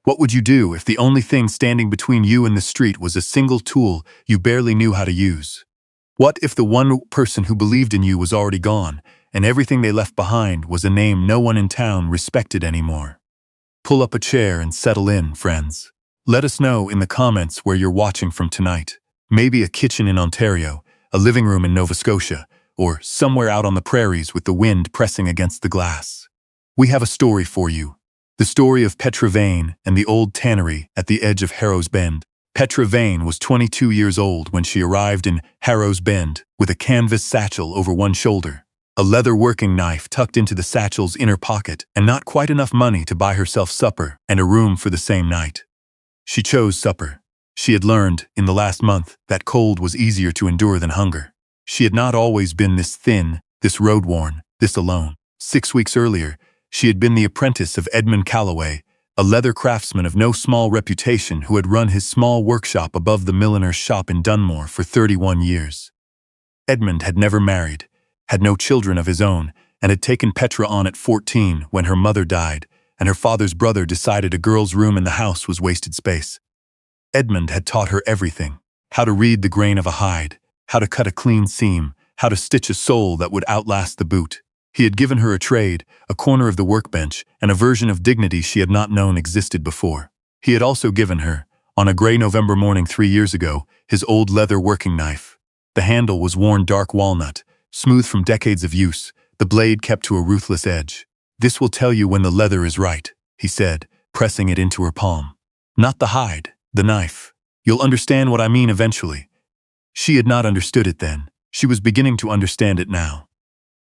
What would you do if the only thing standing between you and the street was a single tool you barely knew how to use? What if the one person who believed in you was already gone, and everything they left behind was a name no one in town respected anymore? Pull up a chair and settle in, friends. Let us know in the comments where you're watching from tonight. Maybe a kitchen in Ontario, a living room in Nova Scotia, or somewhere out on the prairies with the wind pressing against the glass. We have a story for you. The story of Petra Vane and the old tannery at the edge of Harrow's Bend. Petra Vane was 22 years old when she arrived in Harrow's Bend with a canvas satchel over one shoulder, a leather working knife tucked into the satchel's inner pocket, and not quite enough money to buy herself supper and a room for the same night. She chose supper. She had learned, in the last month, that cold was easier to endure than hunger. She had not always been this thin, this road-worn, this alone. 6 weeks earlier, she had been the apprentice of Edmund Calloway, a leather craftsman of no small reputation who had run his small workshop above the milliner's shop in Dunmore for 31 years. Edmund had never married, had no children of his own, and had taken Petra on at 14 when her mother died, and her father's brother decided a girl's room in the house was wasted space. Edmund had taught her everything: how to read the grain of a hide, how to cut a clean seam, how to stitch a sole that would outlast the boot. He had given her a trade, a corner of the workbench, and a version of dignity she had not known existed before. He had also given her, on a gray November morning 3 years ago, his old leather working knife. The handle was worn dark walnut, smooth from decades of use, the blade kept to a ruthless edge. "This will tell you when the leather is right," he said, pressing it into her palm. "Not the hide, the knife. You'll understand what I mean eventually." She had not understood it then. She was beginning to understand it now.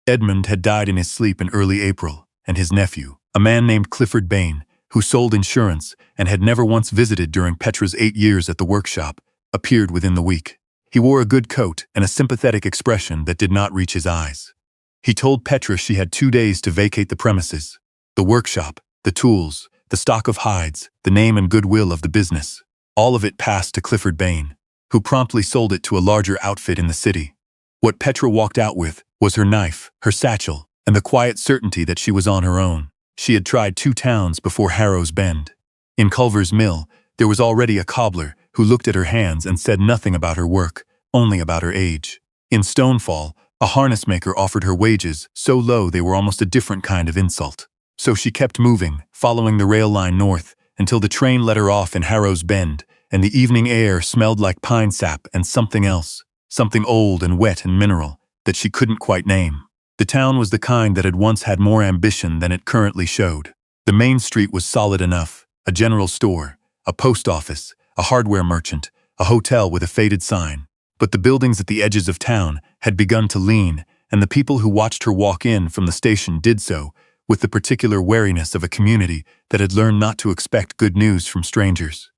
Edmund had died in his sleep in early April, and his nephew, a man named Clifford Bain, who sold insurance and had never once visited during Petra's 8 years at the workshop, appeared within the week. He wore a good coat and a sympathetic expression that did not reach his eyes. He told Petra she had 2 days to vacate the premises. The workshop, the tools, the stock of hides, the name and goodwill of the business. All of it passed to Clifford Bain, who promptly sold it to a larger outfit in the city. What Petra walked out with was her knife, her satchel, and the quiet certainty that she was on her own. She had tried 2 towns before Harrow's Bend. In Culver's Mill, there was already a cobbler who looked at her hands and said nothing about her work, only about her age. In Stonefall, a harness maker offered her wages so low they were almost a different kind of insult. So she kept moving, following the rail line north, until the train let her off in Harrow's Bend, and the evening air smelled like pine sap and something else, something old and wet and mineral, that she couldn't quite name. The town was the kind that had once had more ambition than it currently showed. The main street was solid enough: a general store, a post office, a hardware merchant, a hotel with a faded sign. But the buildings at the edges of town had begun to lean, and the people who watched her walk in from the station did so with the particular wariness of a community that had learned not to expect good news from strangers.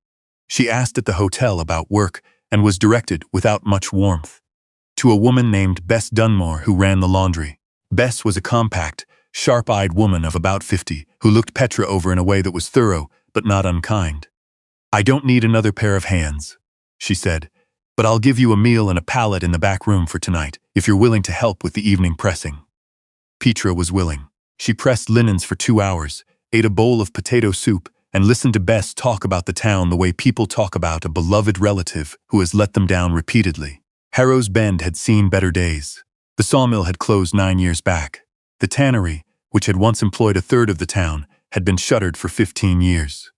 She asked at the hotel about work and was directed, without much warmth, to a woman named Bess Dunmore who ran the laundry. Bess was a compact, sharp-eyed woman of about 50 who looked Petra over in a way that was thorough but not unkind. "I don't need another pair of hands," she said, "but I'll give you a meal and a pallet in the back room for tonight if you're willing to help with the evening pressing." Petra was willing. She pressed linens for 2 hours, ate a bowl of potato soup, and listened to Bess talk about the town the way people talk about a beloved relative who has let them down repeatedly. Harrow's Bend had seen better days. The sawmill had closed 9 years back. The tannery, which had once employed a third of the town, had been shuttered for 15 years.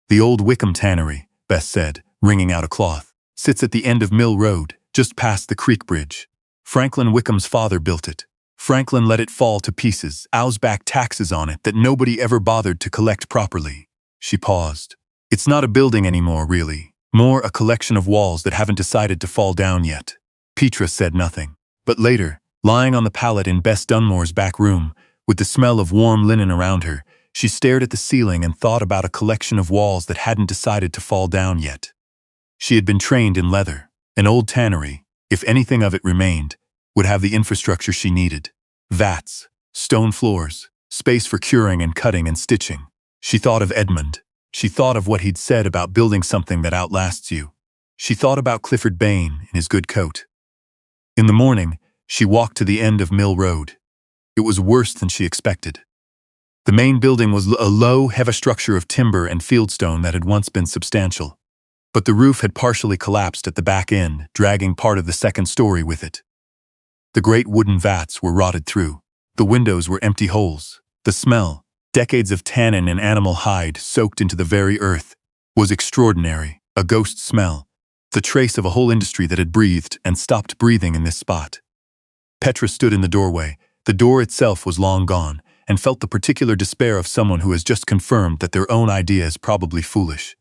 "The old Wickham tannery," Bess said, wringing out a cloth, "sits at the end of Mill Road, just past the creek bridge. Franklin Wickham's father built it. Franklin let it fall to pieces, owes back taxes on it that nobody ever bothered to collect properly." She paused. "It's not a building anymore, really. More a collection of walls that haven't decided to fall down yet." Petra said nothing. But later, lying on the pallet in Bess Dunmore's back room, with the smell of warm linen around her, she stared at the ceiling and thought about a collection of walls that hadn't decided to fall down yet. She had been trained in leather. An old tannery, if anything of it remained, would have the infrastructure she needed. Vats, stone floors, space for curing and cutting and stitching. She thought of Edmund. She thought of what he'd said about building something that outlasts you. She thought about Clifford Bain in his good coat. In the morning, she walked to the end of Mill Road. It was worse than she expected. The main building was a low, heavy structure of timber and fieldstone that had once been substantial. But the roof had partially collapsed at the back end, dragging part of the second story with it. The great wooden vats were rotted through. The windows were empty holes. The smell, decades of tannin and animal hide soaked into the very earth, was extraordinary, a ghost smell, the trace of a whole industry that had breathed and stopped breathing in this spot. Petra stood in the doorway. The door itself was long gone, and felt the particular despair of someone who has just confirmed that their own idea is probably foolish.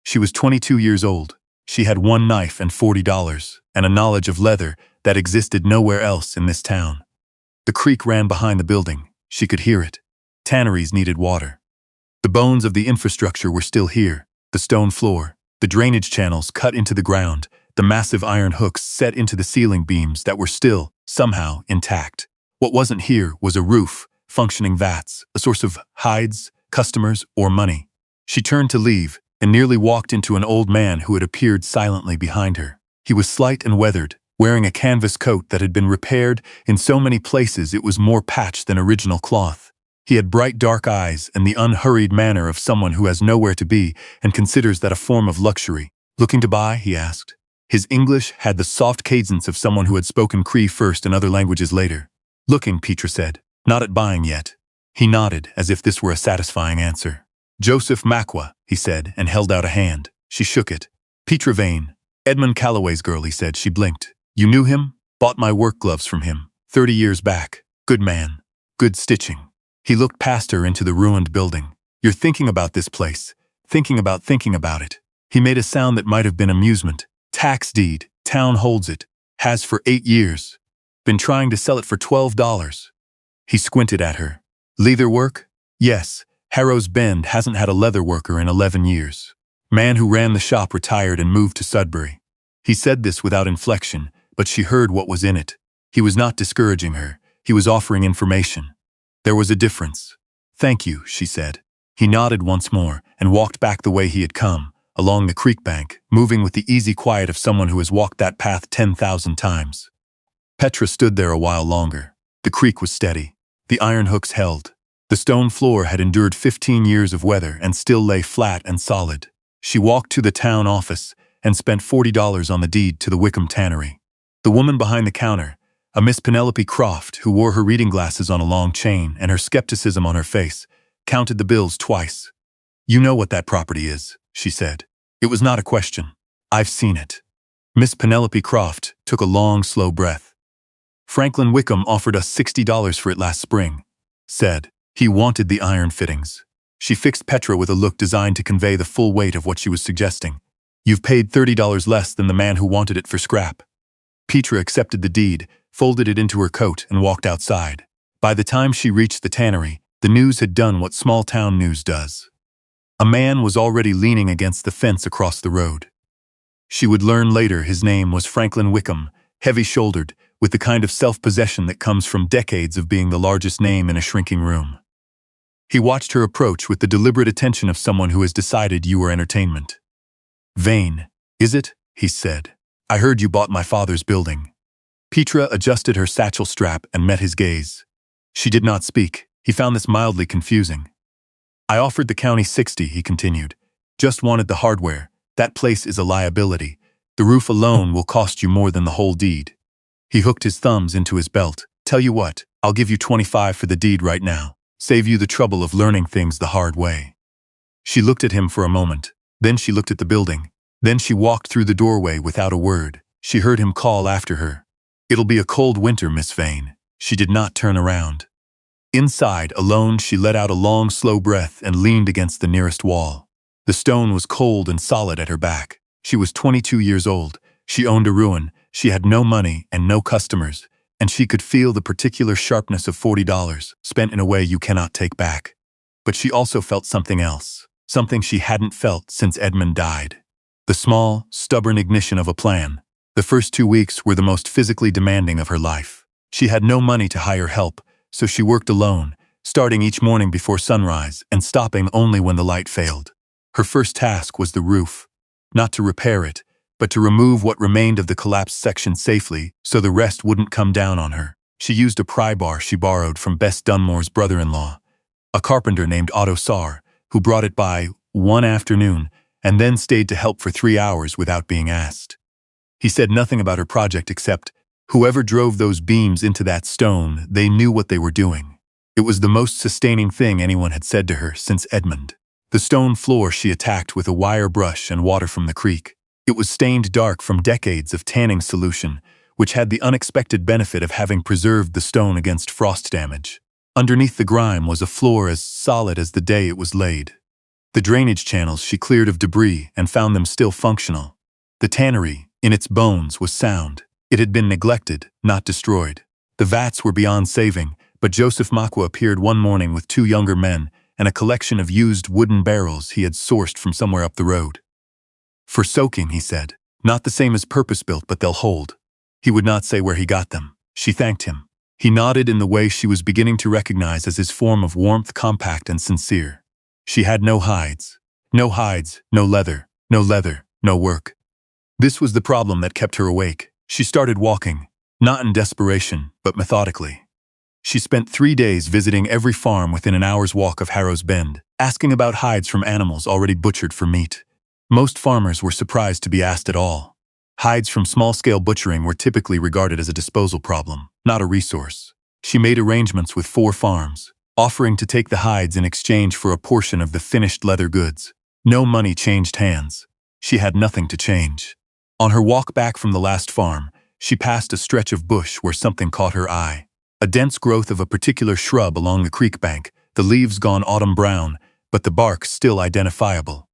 She was 22 years old. She had one knife and $40, and a knowledge of leather that existed nowhere else in this town. The creek ran behind the building. She could hear it. Tanneries needed water. The bones of the infrastructure were still here, the stone floor, the drainage channels cut into the ground, the massive iron hooks set into the ceiling beams that were still, somehow, intact. What wasn't here was a roof, functioning vats, a source of hides, customers, or money. She turned to leave, and nearly walked into an old man who had appeared silently behind her. He was slight and weathered, wearing a canvas coat that had been repaired in so many places it was more patched than original cloth. He had bright dark eyes and the unhurried manner of someone who has nowhere to be and considers that a form of luxury. "Looking to buy?" he asked. His English had the soft cadence of someone who had spoken Cree first and other languages later. "Looking," Petra said. "Not at buying yet." He nodded, as if this were a satisfying answer. "Joseph Makwa," he said, and held out a hand. She shook it. "Petra Vane. Edmund Calloway's girl," he said. She blinked. "You knew him? Bought my work gloves from him. 30 years back. Good man. Good stitching." He looked past her into the ruined building. "You're thinking about this place. Thinking about it." He made a sound that might have been amusement. "Tax deed. Town holds it. Has for 8 years. Been trying to sell it for $12. He squinted at her. "Leather work?" "Yes. Harrow's Bend hasn't had a leather worker in 11 years. Man who ran the shop retired and moved to Sudbury." He said this without inflection, but she heard what was in it. He was not discouraging her. He was offering information. There was a difference. "Thank you," she said. He nodded once more and walked back the way he had come, along the creek bank, moving with the easy quiet of someone who has walked that path 10,000 times. Petra stood there a while longer. The creek was steady. The iron hooks held. The stone floor had endured 15 years of weather and still lay flat and solid. She walked to the town office and spent $40 on the deed to the Wickham Tannery. The woman behind the counter, a Miss Penelope Croft who wore her reading glasses on a long chain and her skepticism on her face, counted the bills twice. "You know what that property is," she said. It was not a question. "I've seen it." Miss Penelope Croft took a long, slow breath. "Franklin Wickham offered us $60 for it last spring," said. He wanted the iron fittings. She fixed Petra with a look designed to convey the full weight of what she was suggesting. "You've paid $30 less than the man who wanted it for scrap." Petra accepted the deed, folded it into her coat, and walked outside. By the time she reached the tannery, the news had done what small-town news does. A man was already leaning against the fence across the road. She would learn later his name was Franklin Wickham, heavy-shouldered, with the kind of self-possession that comes from decades of being the largest name in a shrinking room. He watched her approach with the deliberate attention of someone who has decided you are entertainment. "Vane, is it?" he said. "I heard you bought my father's building." Petra adjusted her satchel strap and met his gaze. She did not speak. He found this mildly confusing. "I offered the county 60, he continued. "Just wanted the hardware. That place is a liability. The roof alone will cost you more than the whole deed." He hooked his thumbs into his belt. "Tell you what, I'll give you 25 for the deed right now. Save you the trouble of learning things the hard way." She looked at him for a moment. Then she looked at the building. Then she walked through the doorway without a word. She heard him call after her. "It'll be a cold winter, Miss Vane." She did not turn around. Inside, alone, she let out a long, slow breath and leaned against the nearest wall. The stone was cold and solid at her back. She was 22 years old. She owned a ruin. She had no money and no customers, and she could feel the particular sharpness of $40, spent in a way you cannot take back. But she also felt something else, something she hadn't felt since Edmund died. The small, stubborn ignition of a plan. The first 2 weeks were the most physically demanding of her life. She had no money to hire help, so she worked alone, starting each morning before sunrise and stopping only when the light failed. Her first task was the roof. Not to repair it, but to remove what remained of the collapsed section safely so the rest wouldn't come down on her. She used a pry bar she borrowed from Bess Dunmore's brother-in-law, a carpenter named Otto Saar, who brought it by one afternoon and then stayed to help for 3 hours without being asked. He said nothing about her project except, whoever drove those beams into that stone, they knew what they were doing. It was the most sustaining thing anyone had said to her since Edmund. The stone floor she attacked with a wire brush and water from the creek. It was stained dark from decades of tanning solution, which had the unexpected benefit of having preserved the stone against frost damage. Underneath the grime was a floor as solid as the day it was laid. The drainage channels she cleared of debris and found them still functional. The tannery, in its bones, was sound. It had been neglected, not destroyed. The vats were beyond saving, but Joseph Makwa appeared one morning with 2 younger men and a collection of used wooden barrels he had sourced from somewhere up the road. For soaking, he said. Not the same as purpose-built, but they'll hold. He would not say where he got them. She thanked him. He nodded in the way she was beginning to recognize as his form of warmth, compact and sincere. She had no hides. No hides, no leather, no work. This was the problem that kept her awake. She started walking, not in desperation, but methodically. She spent 3 days visiting every farm within an hour's walk of Harrow's Bend, asking about hides from animals already butchered for meat. Most farmers were surprised to be asked at all. Hides from small-scale butchering were typically regarded as a disposal problem, not a resource. She made arrangements with 4 farms, offering to take the hides in exchange for a portion of the finished leather goods. No money changed hands. She had nothing to change. On her walk back from the last farm, she passed a stretch of bush where something caught her eye. A dense growth of a particular shrub along the creek bank, the leaves gone autumn brown, but the bark still identifiable.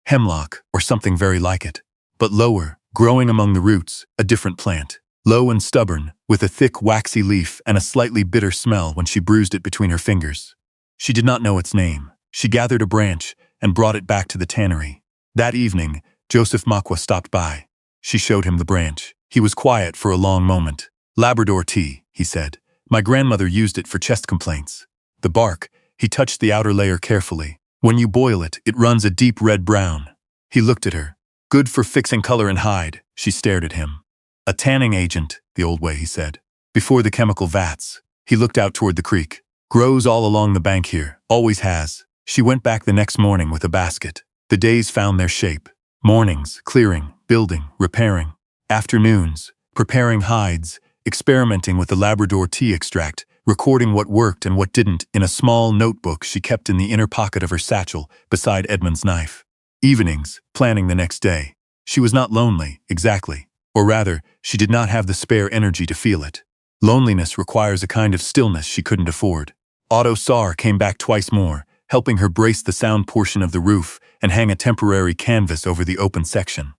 Hemlock, or something very like it. But lower, growing among the roots, a different plant. Low and stubborn, with a thick waxy leaf and a slightly bitter smell when she bruised it between her fingers. She did not know its name. She gathered a branch and brought it back to the tannery. That evening, Joseph Makwa stopped by. She showed him the branch. He was quiet for a long moment. Labrador tea, he said. My grandmother used it for chest complaints. The bark, he touched the outer layer carefully. When you boil it, it runs a deep red-brown. He looked at her. Good for fixing color in hide. She stared at him. A tanning agent, the old way, he said. Before the chemical vats. He looked out toward the creek. Grows all along the bank here. Always has. She went back the next morning with a basket. The days found their shape. Mornings, clearing, building, repairing. Afternoons, preparing hides, experimenting with the Labrador tea extract, recording what worked and what didn't in a small notebook she kept in the inner pocket of her satchel beside Edmund's knife. Evenings, planning the next day. She was not lonely, exactly. Or rather, she did not have the spare energy to feel it. Loneliness requires a kind of stillness she couldn't afford. Otto Saar came back twice more, helping her brace the sound portion of the roof and hang a temporary canvas over the open section.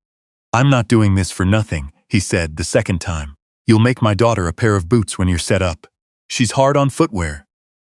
I'm not doing this for nothing, he said the second time. You'll make my daughter a pair of boots when you're set up. She's hard on footwear.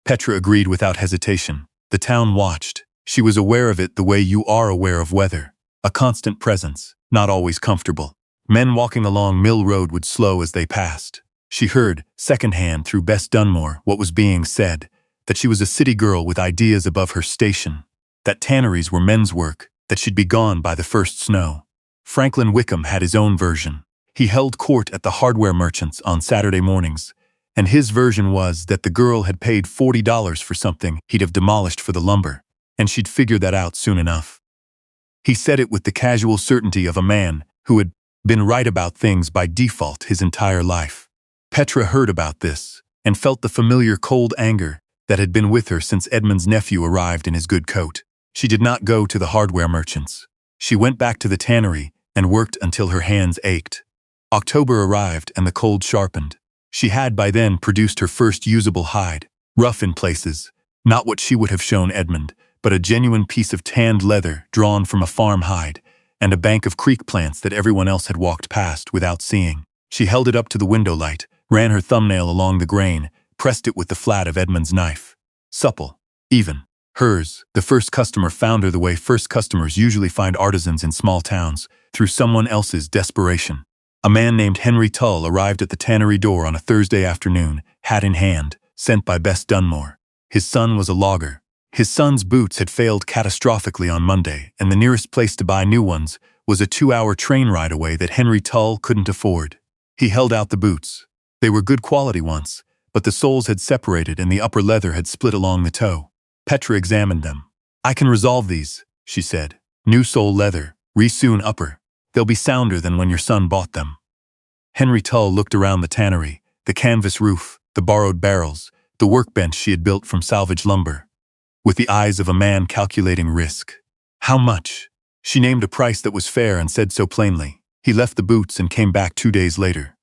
Petra agreed without hesitation. The town watched. She was aware of it the way you are aware of weather. A constant presence, not always comfortable. Men walking along Mill Road would slow as they passed. She heard, secondhand through Bess Dunmore, what was being said, that she was a city girl with ideas above her station, that tanneries were men's work, that she'd be gone by the first snow. Franklin Wickham had his own version. He held court at the hardware merchant's on Saturday mornings, and his version was that the girl had paid $40 for something he'd have demolished for the lumber, and she'd figure that out soon enough. He said it with the casual certainty of a man who had been right about things by default his entire life. Petra heard about this and felt the familiar cold anger that had been with her since Edmund's nephew arrived in his good coat. She did not go to the hardware merchants. She went back to the tannery and worked until her hands ached. October arrived and the cold sharpened. She had by then produced her first usable hide, rough in places, not what she would have shown Edmund, but a genuine piece of tanned leather drawn from a farm hide, and a bank of creek plants that everyone else had walked past without seeing. She held it up to the window light, ran her thumbnail along the grain, pressed it with the flat of Edmund's knife. Supple, even. Hers, the first customer found her the way first customers usually find artisans in small towns, through someone else's desperation. A man named Henry Tull arrived at the tannery door on a Thursday afternoon, hat in hand, sent by Bess Dunmore. His son was a logger. His son's boots had failed catastrophically on Monday, and the nearest place to buy new ones was a 2-hour train ride away that Henry Tull couldn't afford. He held out the boots. They were good quality once, but the soles had separated and the upper leather had split along the toe. Petra examined them. I can resolve these, she said. New sole leather, re-sewn upper. They'll be sounder than when your son bought them. Henry Tull looked around the tannery, the canvas roof, the borrowed barrels, the workbench she had built from salvaged lumber, with the eyes of a man calculating risk. How much? She named a price that was fair and said so plainly. He left the boots and came back 2 days later.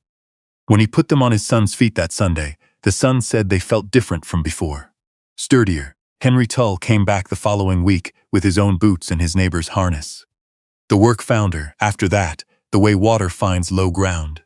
When he put them on his son's feet that Sunday, the son said they felt different from before. Sturdier. Henry Tull came back the following week with his own boots and his neighbor's harness. The work found her, after that, the way water finds low ground.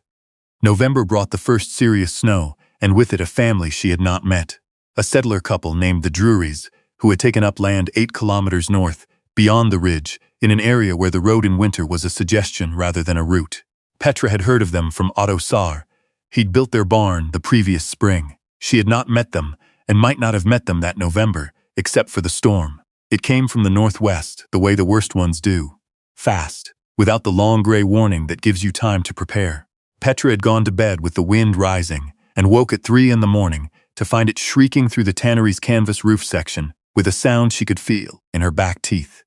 November brought the first serious snow, and with it a family she had not met. A settler couple named the Drurys, who had taken up land 8 kilometers north, beyond the ridge, in an area where the road in winter was a suggestion rather than a route. Petra had heard of them from Otto Saar. He'd built their barn the previous spring. She had not met them, and might not have met them that November, except for the storm. It came from the northwest, the way the worst ones do. Fast, without the long gray warning that gives you time to prepare. Petra had gone to bed with the wind rising, and woke at 3 in the morning to find it shrieking through the tannery's canvas roof section with a sound she could feel in her back teeth.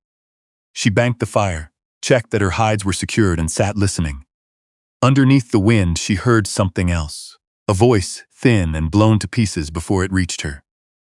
She banked the fire, checked that her hides were secured, and sat listening. Underneath the wind she heard something else. A voice, thin and blown to pieces before it reached her.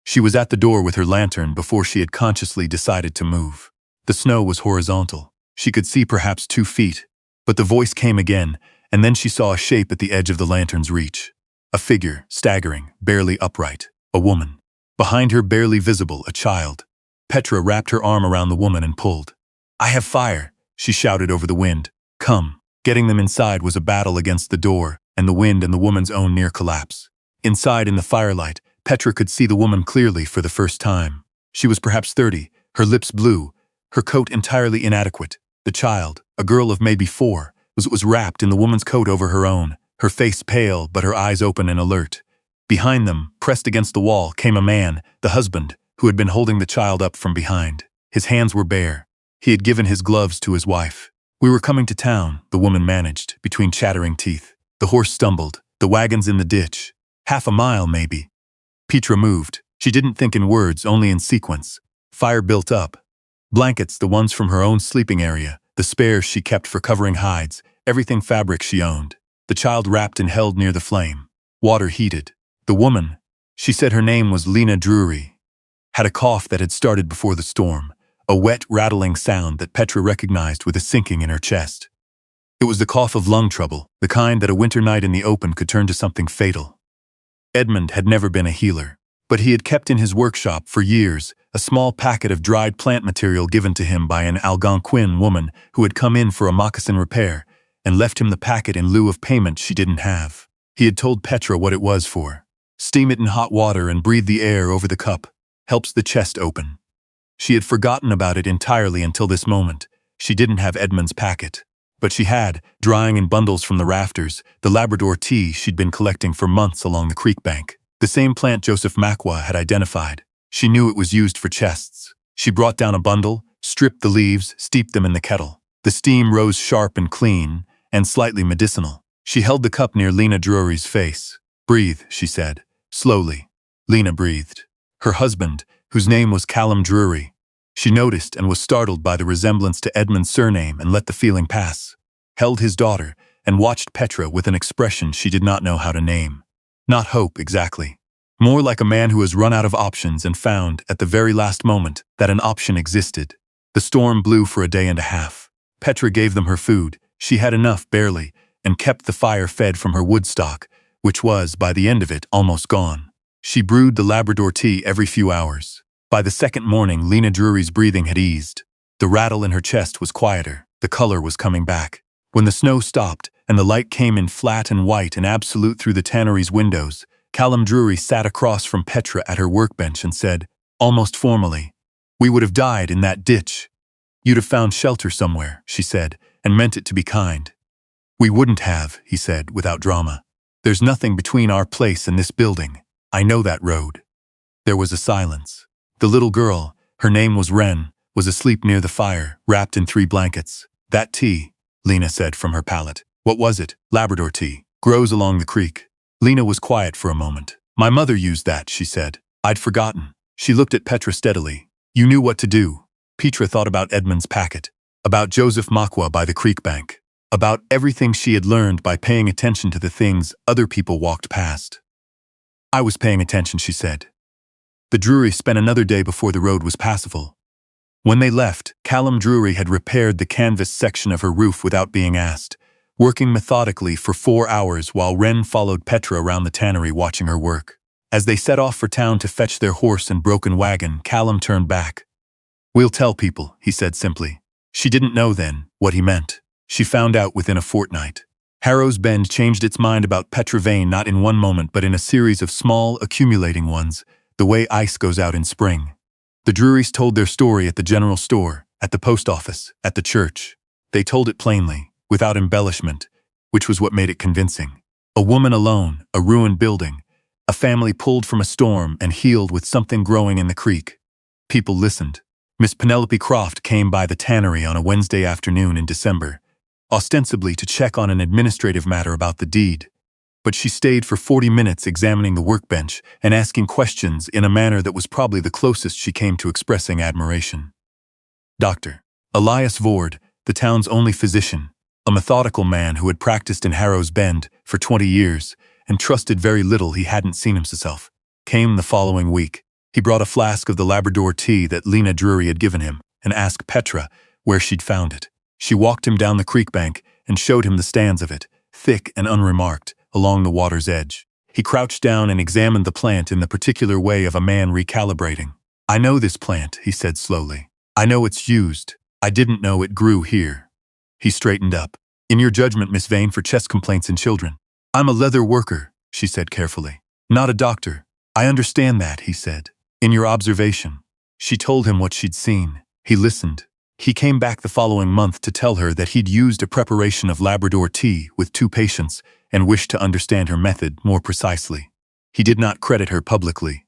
She was at the door with her lantern before she had consciously decided to move. The snow was horizontal. She could see perhaps 2 feet, but the voice came again, and then she saw a shape at the edge of the lantern's reach. A figure, staggering, barely upright. A woman. Behind her, barely visible, a child. Petra wrapped her arm around the woman and pulled. I have fire, she shouted over the wind. Come. Getting them inside was a battle against the door, and the wind and the woman's own near collapse. Inside, in the firelight, Petra could see the woman clearly for the first time. She was perhaps 30, her lips blue, her coat entirely inadequate. The child, a girl of maybe 4, was wrapped in the woman's coat over her own, her face pale but her eyes open and alert. Behind them, pressed against the wall, came a man, the husband, who had been holding the child up from behind. His hands were bare. He had given his gloves to his wife. We were coming to town, the woman managed, between chattering teeth. The horse stumbled, the wagon's in the ditch. 1/2 mile, maybe. Petra moved. She didn't think in words, only in sequence. Fire built up. Blankets, the ones from her own sleeping area, the spares she kept for covering hides, everything fabric she owned. The child wrapped and held near the flame. Water heated. The woman, she said her name was Lena Drury, had a cough that had started before the storm, a wet, rattling sound that Petra recognized with a sinking in her chest. It was the cough of lung trouble, the kind that a winter night in the open could turn to something fatal. Edmund had never been a healer, but he had kept in his workshop for years a small packet of dried plant material given to him by an Algonquin woman who had come in for a moccasin repair and left him the packet in lieu of payment she didn't have. He had told Petra what it was for. Steam it in hot water and breathe the air over the cup. Helps the chest open. She had forgotten about it entirely until this moment. She didn't have Edmund's packet. But she had, drying in bundles from the rafters, the Labrador tea she'd been collecting for months along the creek bank. The same plant Joseph Macwa had identified. She knew it was used for chests. She brought down a bundle, stripped the leaves, steeped them in the kettle. The steam rose sharp and clean, and slightly medicinal. She held the cup near Lena Drury's face. Breathe, she said. Slowly. Lena breathed. Her husband, whose name was Callum Drury. She noticed and was startled by the resemblance to Edmund's surname and let the feeling pass. Held his daughter and watched Petra with an expression she did not know how to name. Not hope, exactly. More like a man who has run out of options and found, at the very last moment, that an option existed. The storm blew for a day and a half. Petra gave them her food. She had enough, barely, and kept the fire fed from her wood stock, which was, by the end of it, almost gone. She brewed the Labrador tea every few hours. By the second morning, Lena Drury's breathing had eased. The rattle in her chest was quieter. The color was coming back. When the snow stopped, and the light came in flat and white and absolute through the tannery's windows, Callum Drury sat across from Petra at her workbench and said, almost formally, "We would have died in that ditch. You'd have found shelter somewhere," she said, and meant it to be kind. "We wouldn't have," he said, without drama. "There's nothing between our place and this building. I know that road." There was a silence. The little girl, her name was Wren, was asleep near the fire, wrapped in 3 blankets. "That tea," Lena said from her pallet. "What was it?" "Labrador tea. Grows along the creek." Lena was quiet for a moment. "My mother used that," she said. "I'd forgotten." She looked at Petra steadily. You knew what to do. Petra thought about Edmund's packet, about Joseph Makwa by the creek bank, about everything she had learned by paying attention to the things other people walked past. I was paying attention, she said. The Drury spent another day before the road was passable. When they left, Callum Drury had repaired the canvas section of her roof without being asked, working methodically for 4 hours while Wren followed Petra around the tannery watching her work. As they set off for town to fetch their horse and broken wagon, Callum turned back. We'll tell people, he said simply. She didn't know then what he meant. She found out within a fortnight. Harrow's Bend changed its mind about Petra Vane not in one moment but in a series of small, accumulating ones, the way ice goes out in spring. The Drurys told their story at the general store, at the post office, at the church. They told it plainly, without embellishment, which was what made it convincing. A woman alone, a ruined building, a family pulled from a storm and healed with something growing in the creek. People listened. Miss Penelope Croft came by the tannery on a Wednesday afternoon in December, ostensibly to check on an administrative matter about the deed. But she stayed for 40 minutes examining the workbench and asking questions in a manner that was probably the closest she came to expressing admiration. Dr. Elias Vord, the town's only physician, a methodical man who had practiced in Harrow's Bend for 20 years and trusted very little he hadn't seen himself, came the following week. He brought a flask of the Labrador tea that Lena Drury had given him and asked Petra where she'd found it. She walked him down the creek bank and showed him the stands of it, thick and unremarked, along the water's edge. He crouched down and examined the plant in the particular way of a man recalibrating. I know this plant, he said slowly. I know it's used. I didn't know it grew here. He straightened up. In your judgment, Miss Vane, for chest complaints in children. I'm a leather worker, she said carefully. Not a doctor. I understand that, he said. In your observation. She told him what she'd seen. He listened. He came back the following month to tell her that he'd used a preparation of Labrador tea with 2 patients and wished to understand her method more precisely. He did not credit her publicly,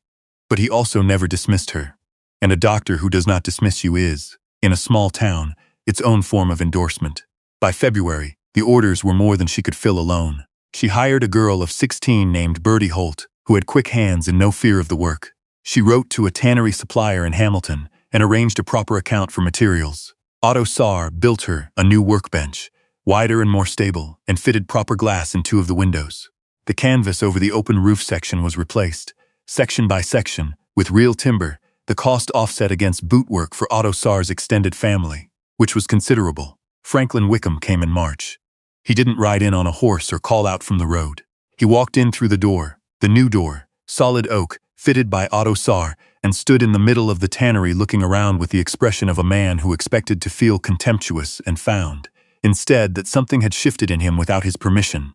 but he also never dismissed her. And a doctor who does not dismiss you is, in a small town, its own form of endorsement. By February, the orders were more than she could fill alone. She hired a girl of 16 named Bertie Holt, who had quick hands and no fear of the work. She wrote to a tannery supplier in Hamilton and arranged a proper account for materials. Otto Saar built her a new workbench, wider and more stable, and fitted proper glass in 2 of the windows. The canvas over the open roof section was replaced, section by section, with real timber, the cost offset against boot work for Otto Saar's extended family, which was considerable. Franklin Wickham came in March. He didn't ride in on a horse or call out from the road. He walked in through the door, the new door, solid oak, fitted by Otto Saar, and stood in the middle of the tannery looking around with the expression of a man who expected to feel contemptuous and found, instead, that something had shifted in him without his permission.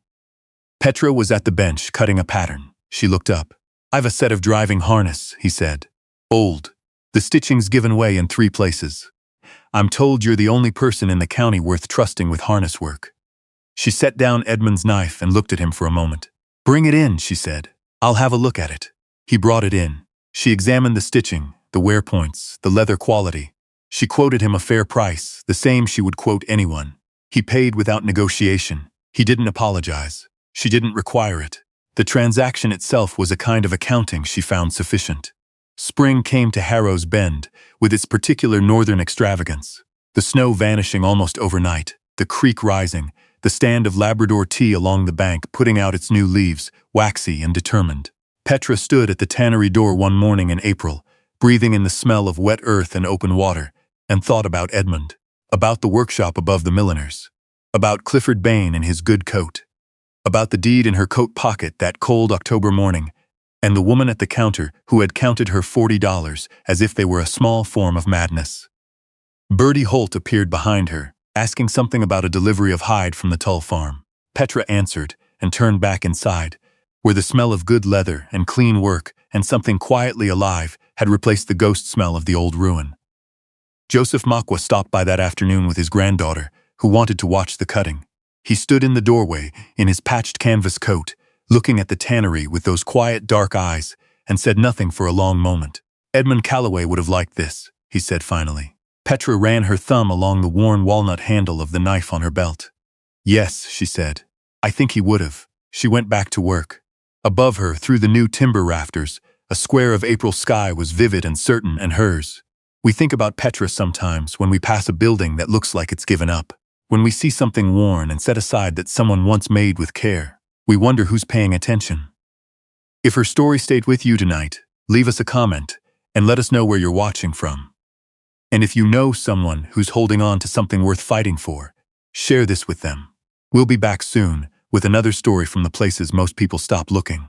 Petra was at the bench cutting a pattern. She looked up. I've a set of driving harness, he said. Old. The stitching's given way in 3 places. I'm told you're the only person in the county worth trusting with harness work. She set down Edmund's knife and looked at him for a moment. Bring it in, she said. I'll have a look at it. He brought it in. She examined the stitching, the wear points, the leather quality. She quoted him a fair price, the same she would quote anyone. He paid without negotiation. He didn't apologize. She didn't require it. The transaction itself was a kind of accounting she found sufficient. Spring came to Harrow's Bend, with its particular northern extravagance. The snow vanishing almost overnight, the creek rising, the stand of Labrador tea along the bank putting out its new leaves, waxy and determined. Petra stood at the tannery door one morning in April, breathing in the smell of wet earth and open water, and thought about Edmund, about the workshop above the milliner's, about Clifford Bain and his good coat, about the deed in her coat pocket that cold October morning, and the woman at the counter who had counted her $40 as if they were a small form of madness. Bertie Holt appeared behind her, asking something about a delivery of hide from the Tull farm. Petra answered and turned back inside, where the smell of good leather and clean work and something quietly alive had replaced the ghost smell of the old ruin. Joseph Makwa stopped by that afternoon with his granddaughter, who wanted to watch the cutting. He stood in the doorway, in his patched canvas coat, looking at the tannery with those quiet dark eyes, and said nothing for a long moment. Edmund Calloway would have liked this, he said finally. Petra ran her thumb along the worn walnut handle of the knife on her belt. Yes, she said. I think he would have. She went back to work. Above her, through the new timber rafters, A square of April sky was vivid and certain, and hers. We think about Petra sometimes when we pass a building that looks like it's given up. When we see something worn and set aside that someone once made with care, we wonder who's paying attention. If her story stayed with you tonight, leave us a comment and let us know where you're watching from. And if you know someone who's holding on to something worth fighting for, share this with them. We'll be back soon with another story from the places most people stop looking.